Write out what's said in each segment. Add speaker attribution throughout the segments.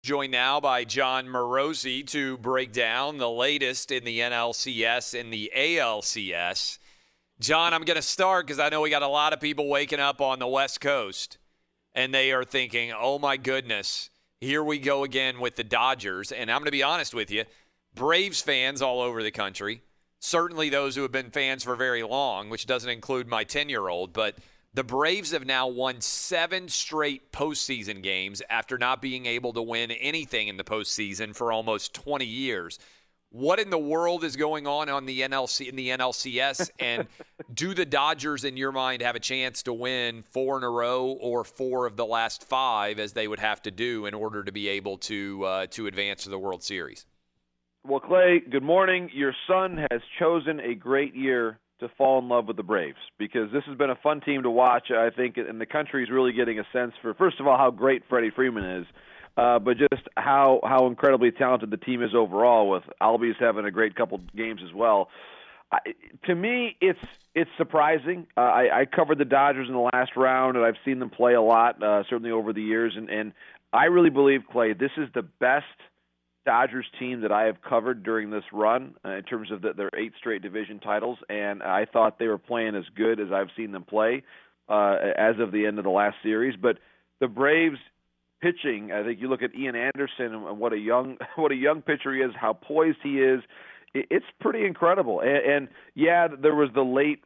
Speaker 1: Joined now by John Morosi to break down the latest in the NLCS and the ALCS. John, I'm going to start because I know we got a lot of people waking up on the West Coast, and they are thinking, oh my goodness, here we go again with the Dodgers. And I'm going to be honest with you, Braves fans all over the country, certainly those who have been fans for very long, which doesn't include my 10-year-old, but the Braves have now won 7 straight postseason games after not being able to win anything in the postseason for almost 20 years. What in the world is going on in the NLCS? And do the Dodgers, in your mind, have a chance to win 4 in a row or 4 of the last 5, as they would have to do in order to be able to advance to the World Series?
Speaker 2: Well, Clay, good morning. Your son has chosen a great year to fall in love with the Braves, because this has been a fun team to watch, I think, and the country is really getting a sense for, first of all, how great Freddie Freeman is, but just how incredibly talented the team is overall, with Albies having a great couple games as well. To me, it's surprising. I covered the Dodgers in the last round, and I've seen them play a lot, certainly over the years, and I really believe, Clay, this is the best Dodgers team that I have covered during this run in terms of their 8 straight division titles, and I thought they were playing as good as I've seen them play as of the end of the last series. But the Braves pitching, I think you look at Ian Anderson and what a young pitcher he is, how poised he is. It's pretty incredible. And yeah, there was the late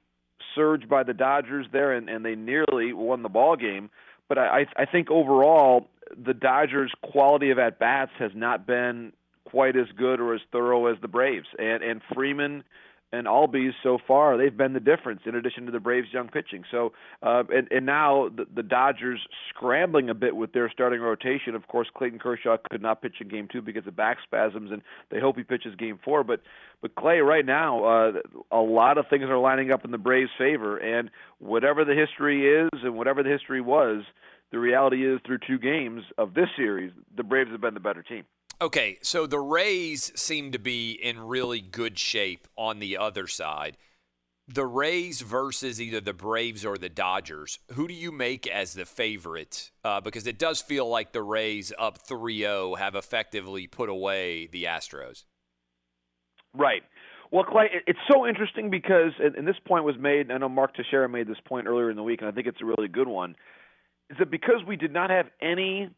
Speaker 2: surge by the Dodgers there, and they nearly won the ball game. But I think overall, the Dodgers' quality of at-bats has not been quite as good or as thorough as the Braves. And Freeman and Albies so far, they've been the difference in addition to the Braves' young pitching. So, and now the Dodgers scrambling a bit with their starting rotation. Of course, Clayton Kershaw could not pitch in Game 2 because of back spasms, and they hope he pitches Game 4. But Clay, right now, a lot of things are lining up in the Braves' favor. And whatever the history is and whatever the history was, the reality is through 2 games of this series, the Braves have been the better team.
Speaker 1: Okay, so the Rays seem to be in really good shape on the other side. The Rays versus either the Braves or the Dodgers, who do you make as the favorite? Because it does feel like the Rays up 3-0 have effectively put away the Astros.
Speaker 2: Right. Well, Clay, it's so interesting because, and this point was made, I know Mark Teixeira made this point earlier in the week, and I think it's a really good one, is that because we did not have any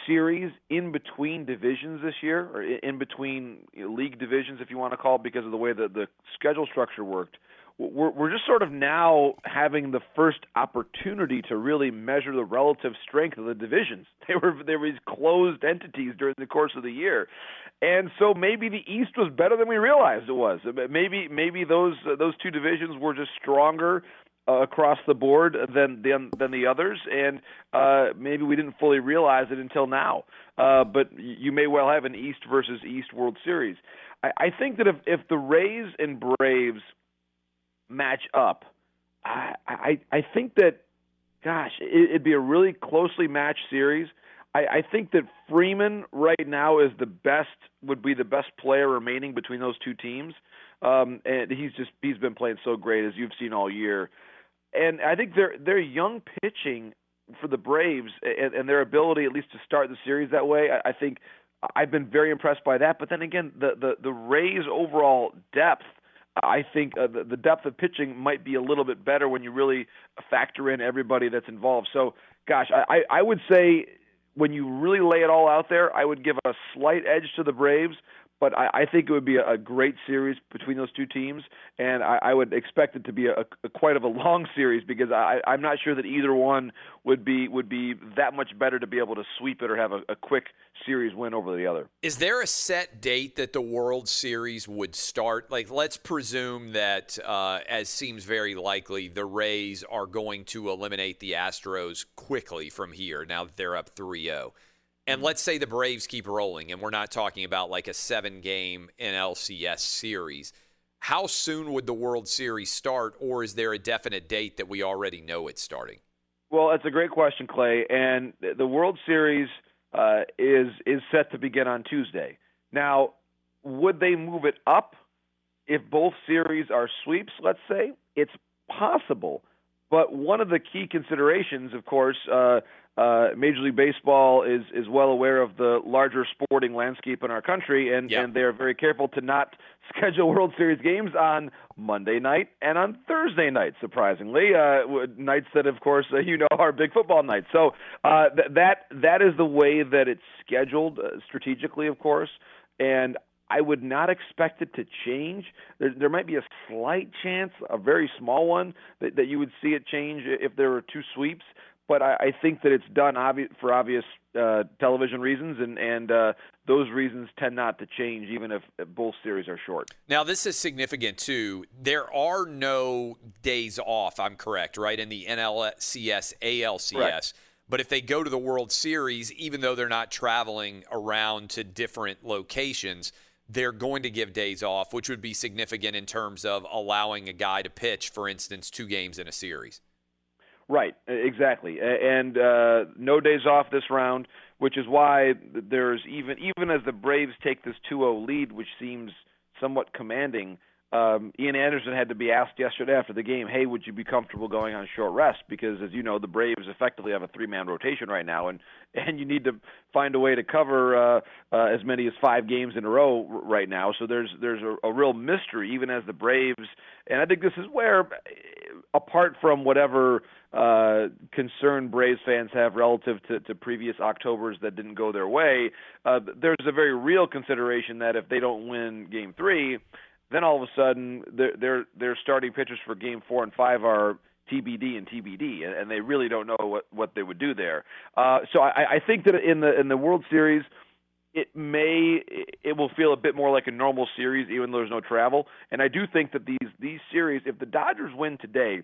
Speaker 2: series in between divisions this year, or in between league divisions, if you want to call it, because of the way that the schedule structure worked, we're just sort of now having the first opportunity to really measure the relative strength of the divisions. They were these closed entities during the course of the year, and so maybe the East was better than we realized it was. Maybe those 2 divisions were just stronger across the board than the others, and maybe we didn't fully realize it until now. But you may well have an East versus East World Series. I think that if the Rays and Braves match up, I think that, gosh, it'd be a really closely matched series. I think that Freeman right now would be the best player remaining between those 2 teams, and he's been playing so great, as you've seen all year. And I think their young pitching for the Braves and their ability at least to start the series that way, I think I've been very impressed by that. But then again, the Rays' overall depth, I think the depth of pitching might be a little bit better when you really factor in everybody that's involved. So, gosh, I would say when you really lay it all out there, I would give a slight edge to the Braves. But I think it would be a great series between those 2 teams, and I would expect it to be a quite of a long series, because I'm not sure that either one would be that much better to be able to sweep it or have a quick series win over the other.
Speaker 1: Is there a set date that the World Series would start? Like, let's presume that, as seems very likely, the Rays are going to eliminate the Astros quickly from here now that they're up 3-0. And let's say the Braves keep rolling, and we're not talking about like a 7-game NLCS series. How soon would the World Series start, or is there a definite date that we already know it's starting?
Speaker 2: Well, that's a great question, Clay. And the World Series is set to begin on Tuesday. Now, would they move it up if both series are sweeps, let's say? It's possible. But one of the key considerations, of course, Major League Baseball is well aware of the larger sporting landscape in our country, and they're very careful to not schedule World Series games on Monday night and on Thursday night, surprisingly, nights that, of course, are big football nights. So that is the way that it's scheduled strategically, of course, and I would not expect it to change. There might be a slight chance, a very small one, that you would see it change if there were two sweeps. But I think that it's done for obvious television reasons, and those reasons tend not to change even if both series are short.
Speaker 1: Now, this is significant, too. There are no days off, I'm correct, right, in the NLCS, ALCS.
Speaker 2: Correct.
Speaker 1: But if they go to the World Series, even though they're not traveling around to different locations, they're going to give days off, which would be significant in terms of allowing a guy to pitch, for instance, 2 games in a series.
Speaker 2: Right, exactly, and no days off this round, which is why there's even as the Braves take this 2-0 lead, which seems somewhat commanding. Ian Anderson had to be asked yesterday after the game, hey, would you be comfortable going on short rest? Because, as you know, the Braves effectively have a 3-man rotation right now, and you need to find a way to cover as many as 5 games in a row right now. So there's a real mystery, even as the Braves, and I think this is where, apart from whatever concern Braves fans have relative to previous Octobers that didn't go their way, there's a very real consideration that if they don't win Game 3, then all of a sudden their starting pitchers for Game 4 and 5 are TBD and TBD, and they really don't know what they would do there. So I think that in the World Series, it will feel a bit more like a normal series, even though there's no travel. And I do think that these series, if the Dodgers win today,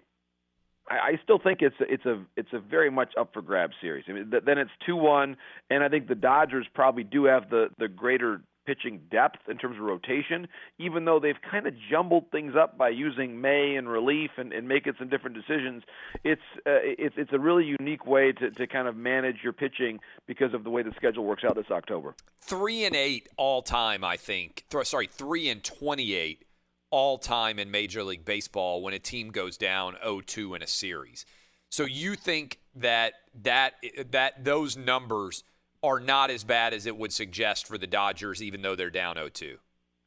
Speaker 2: I still think it's a very much up for grabs series. I mean, then it's 2-1, and I think the Dodgers probably do have the greater pitching depth in terms of rotation, even though they've kind of jumbled things up by using May and relief and making some different decisions. It's a really unique way to kind of manage your pitching because of the way the schedule works out this October.
Speaker 1: 3-8 all time, I think. 3-28 all time in Major League Baseball when a team goes down 0-2 in a series. So you think that those numbers are not as bad as it would suggest for the Dodgers, even though they're down 0-2.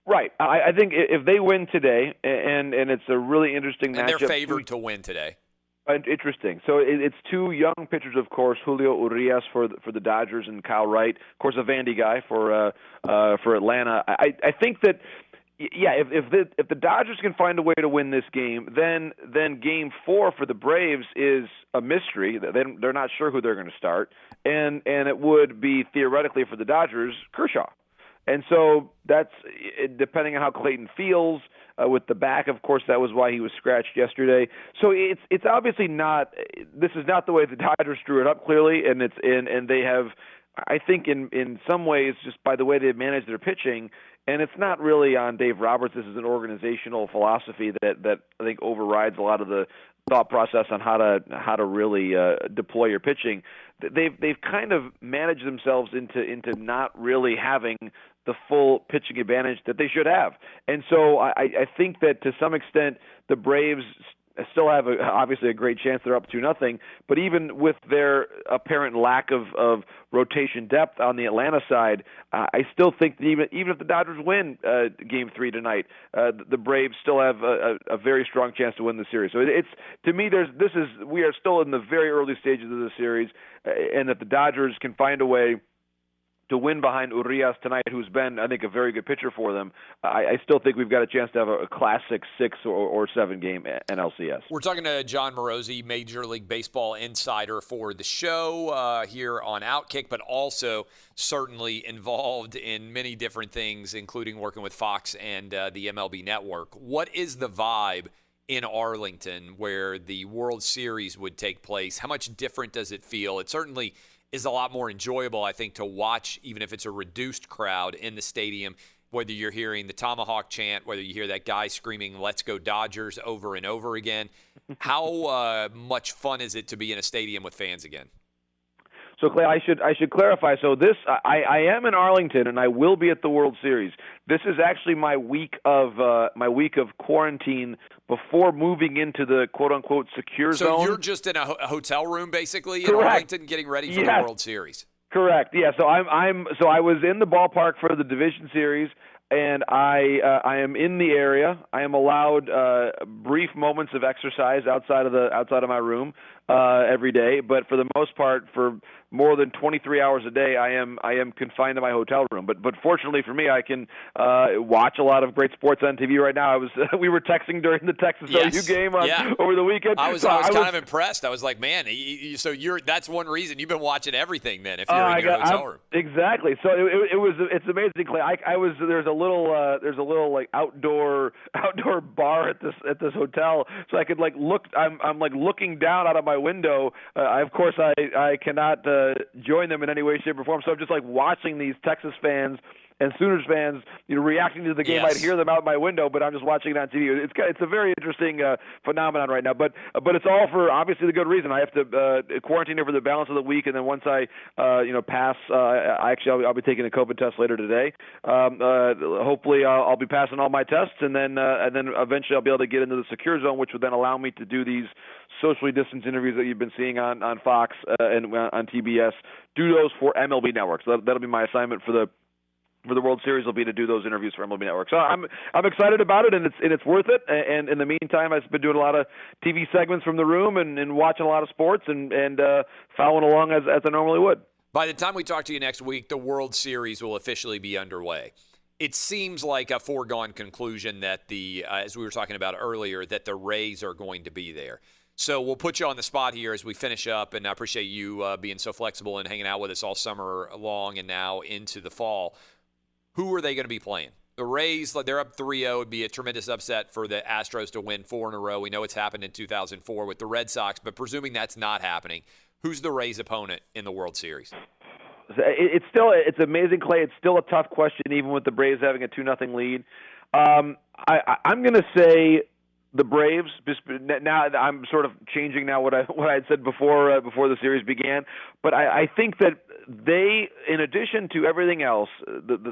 Speaker 2: Right. I think if they win today, and it's a really interesting matchup.
Speaker 1: And they're favored to win today.
Speaker 2: Interesting. So it's 2 young pitchers, of course, Julio Urias for the Dodgers and Kyle Wright, of course, a Vandy guy for Atlanta. I think that, yeah, if the Dodgers can find a way to win this game, then Game 4 for the Braves is a mystery. They're not sure who they're going to start, and it would be theoretically for the Dodgers Kershaw, and so that's depending on how Clayton feels with the back. Of course, that was why he was scratched yesterday. So it's obviously not. This is not the way the Dodgers drew it up clearly, and they have. I think in some ways, just by the way they've managed their pitching. And it's not really on Dave Roberts. This is an organizational philosophy that I think overrides a lot of the thought process on how to really deploy your pitching. They've kind of managed themselves into not really having the full pitching advantage that they should have. And so I think that to some extent the Braves still have obviously a great chance. They're up 2-0, but even with their apparent lack of rotation depth on the Atlanta side, I still think that even if the Dodgers win Game 3 tonight, the Braves still have a very strong chance to win the series. So it's, to me, we are still in the very early stages of the series, and that the Dodgers can find a way to win behind Urias tonight, who's been, I think, a very good pitcher for them. I still think we've got a chance to have a classic 6 or 7 game NLCS.
Speaker 1: We're talking to John Morosi, Major League Baseball insider for the show here on Outkick, but also certainly involved in many different things, including working with Fox and the MLB Network. What is the vibe in Arlington where the World Series would take place? How much different does it feel? It certainly is a lot more enjoyable, I think, to watch, even if it's a reduced crowd in the stadium, whether you're hearing the Tomahawk chant, whether you hear that guy screaming, "Let's go Dodgers," over and over again. How much fun is it to be in a stadium with fans again?
Speaker 2: So, Clay, I should clarify. So I am in Arlington, and I will be at the World Series. This is actually my week of quarantine before moving into the quote-unquote secure zone.
Speaker 1: So you're just in a hotel room, basically, in
Speaker 2: Correct.
Speaker 1: Arlington, getting ready for the World Series.
Speaker 2: Correct. Yeah. So I was in the ballpark for the division series, and I am in the area. I am allowed brief moments of exercise outside of my room every day, but for the most part, for more than 23 hours a day, I am confined to my hotel room. But fortunately for me, I can watch a lot of great sports on TV right now. We were texting during the Texas OU game over the weekend.
Speaker 1: I was kind of impressed. I was like, man, so that's one reason you've been watching everything then. If you're in your hotel room,
Speaker 2: exactly. So it's amazing, Clay. There's a little like outdoor bar at this hotel, so I could like look. I'm like looking down out of my window. Of course I cannot join them in any way, shape, or form. So I'm just like watching these Texas fans and Sooners fans, reacting to the game.
Speaker 1: Yes.
Speaker 2: I'd hear them out my window, but I'm just watching it on TV. It's a very interesting phenomenon right now. But it's all for obviously the good reason. I have to quarantine over the balance of the week, and then once I pass, I'll be taking a COVID test later today. Hopefully, I'll be passing all my tests, and then eventually I'll be able to get into the secure zone, which would then allow me to do these socially distanced interviews that you've been seeing on Fox and on TBS. Do those for MLB Network. So that'll be my assignment for the World Series will be to do those interviews for MLB Network. So I'm excited about it, and it's worth it. And in the meantime, I've been doing a lot of TV segments from the room and watching a lot of sports and following along as I normally would.
Speaker 1: By the time we talk to you next week, the World Series will officially be underway. It seems like a foregone conclusion that as we were talking about earlier, that the Rays are going to be there. So we'll put you on the spot here as we finish up, and I appreciate you being so flexible and hanging out with us all summer long and now into the fall. Who are they going to be playing? The Rays, they're up 3-0. It would be a tremendous upset for the Astros to win 4 in a row. We know it's happened in 2004 with the Red Sox, but presuming that's not happening, who's the Rays' opponent in the World Series?
Speaker 2: It's amazing, Clay. It's still a tough question, even with the Braves having a 2-0 lead. I'm going to say the Braves. Now I'm sort of changing now what I had said before the series began, but I think that they, in addition to everything else,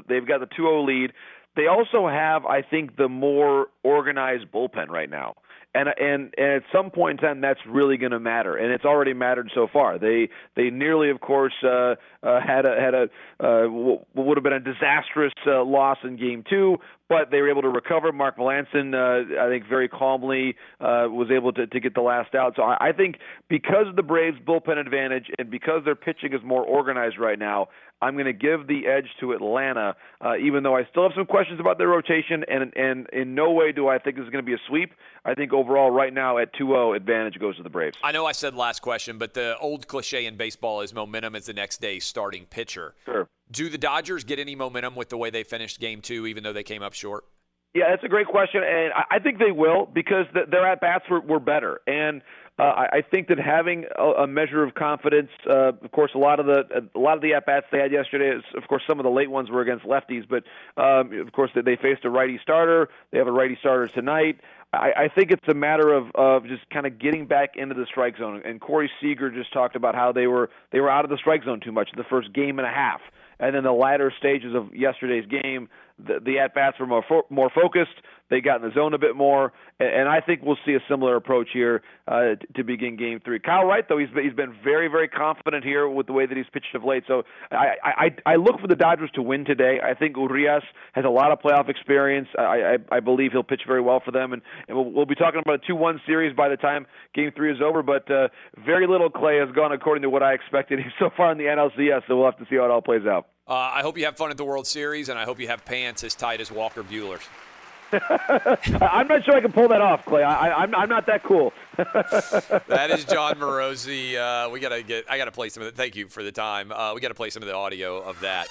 Speaker 2: they've got the 2-0 lead. They also have, I think, the more organized bullpen right now. And at some point in time, that's really going to matter, and it's already mattered so far. They nearly, of course, had what would have been a disastrous loss in Game 2, but they were able to recover. Mark Melancon, I think, very calmly was able to get the last out. So I think because of the Braves' bullpen advantage and because their pitching is more organized right now, I'm going to give the edge to Atlanta, even though I still have some questions about their rotation, and in no way do I think this is going to be a sweep. I think overall right now at 2-0, advantage goes to the Braves.
Speaker 1: I know I said last question, but the old cliche in baseball is momentum is the next day's starting pitcher.
Speaker 2: Sure.
Speaker 1: Do the Dodgers get any momentum with the way they finished Game 2, even though they came up short?
Speaker 2: Yeah, that's a great question, and I think they will because their at-bats were better. And I think that having a measure of confidence, of course, a lot of the at-bats they had yesterday, of course, some of the late ones were against lefties, but of course they faced a righty starter. They have a righty starter tonight. I think it's a matter of just kind of getting back into the strike zone. And Corey Seager just talked about how they were out of the strike zone too much in the first game and a half. And then the latter stages of yesterday's game, the at-bats were more focused. They got in the zone a bit more, and I think we'll see a similar approach here to begin Game 3. Kyle Wright, though, he's been very, very confident here with the way that he's pitched of late. So I look for the Dodgers to win today. I think Urias has a lot of playoff experience. I believe he'll pitch very well for them, and we'll be talking about a 2-1 series by the time Game 3 is over. But very little, Clay, has gone according to what I expected so far in the NLCS, so we'll have to see how it all plays out.
Speaker 1: I hope you have fun at the World Series, and I hope you have pants as tight as Walker Buehler's.
Speaker 2: I'm not sure I can pull that off, Clay. I'm not that cool.
Speaker 1: That is John Morosi. I got to play some of it. Thank you for the time. We got to play some of the audio of that.